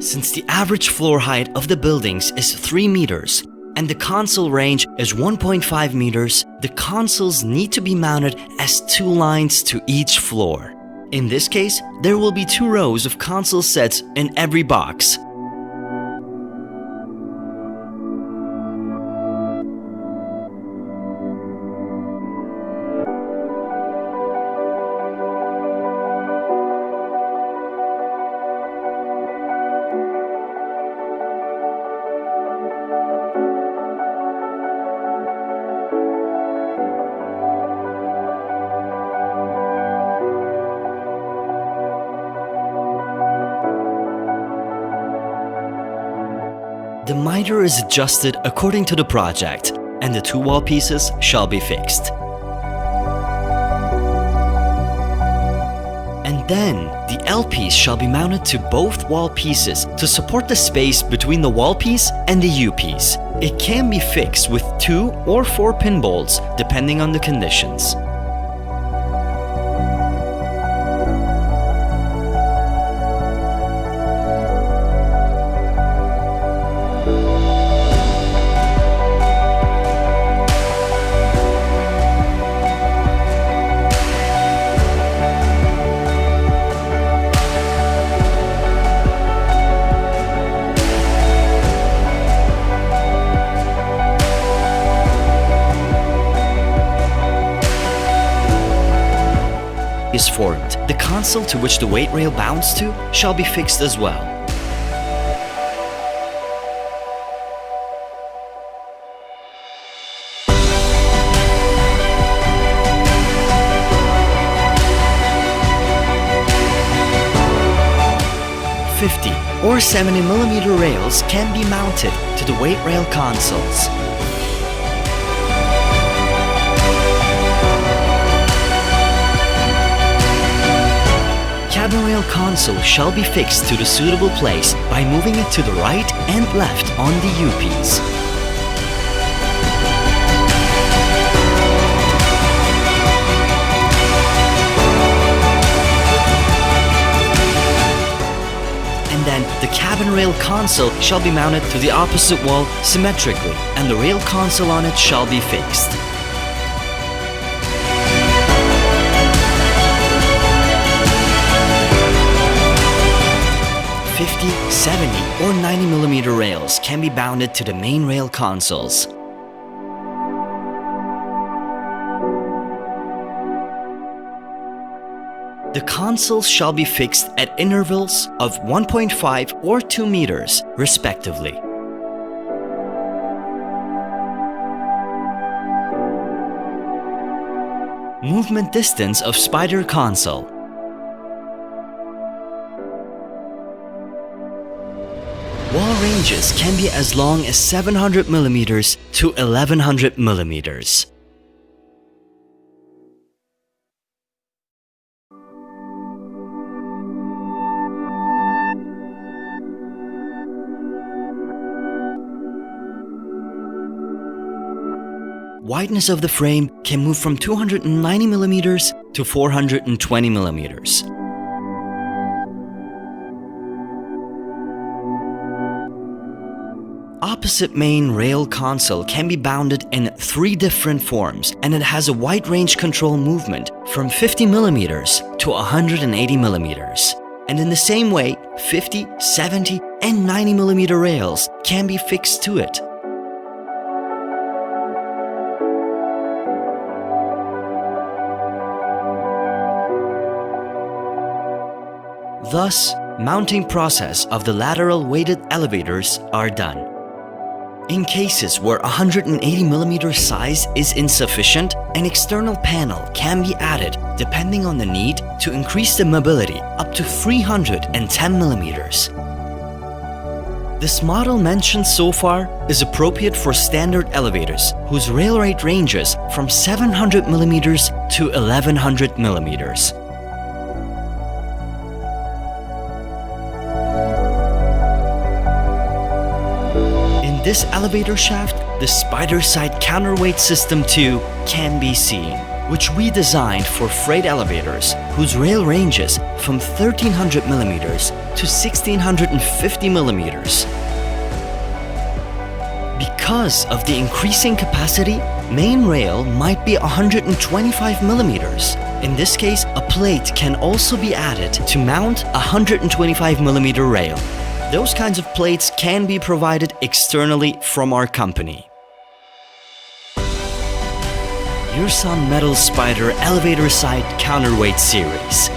Since the average floor height of the buildings is 3 meters and the console range is 1.5 meters, the consoles need to be mounted as 2 lines to each floor. In this case, there will be 2 rows of console sets in every box. The miter is adjusted according to the project, and the 2 wall pieces shall be fixed. And then, the L piece shall be mounted to both wall pieces to support the space between the wall piece and the U piece. It can be fixed with 2 or 4 pin bolts, depending on the conditions. Is formed. The console to which the weight rail bounds to shall be fixed as well. .50 or 70mm rails can be mounted to the weight rail consoles. Cabin rail console shall be fixed to the suitable place by moving it to the right and left on the U piece. And then the cabin rail console shall be mounted to the opposite wall symmetrically, and the rail console on it shall be fixed. .50, 70 or 90mm rails can be bounded to the main rail consoles. The consoles shall be fixed at intervals of 1.5 or 2 meters, respectively. Movement distance of spider console. Wall ranges can be as long as 700mm to 1100mm. Wideness of the frame can move from 290mm to 420mm. Opposite main rail console can be bounded in 3 different forms, and it has a wide range control movement from 50mm to 180mm. And in the same way, 50, 70 and 90mm rails can be fixed to it. Thus, mounting process of the lateral weighted elevators are done. In cases where 180mm size is insufficient, an external panel can be added depending on the need to increase the mobility up to 310mm. This model mentioned so far is appropriate for standard elevators whose rail rate ranges from 700mm to 1100mm. In this elevator shaft, the spider side counterweight system 2 can be seen. which we designed for freight elevators whose rail ranges from 1300 millimeters to 1650 millimeters. Because of the increasing capacity, main rail might be 125 millimeters. In this case, a plate can also be added to mount a 125 millimeter rail. Those kinds of plates can be provided externally from our company. Yirsan Metal Spider Elevator Side Counterweight Series.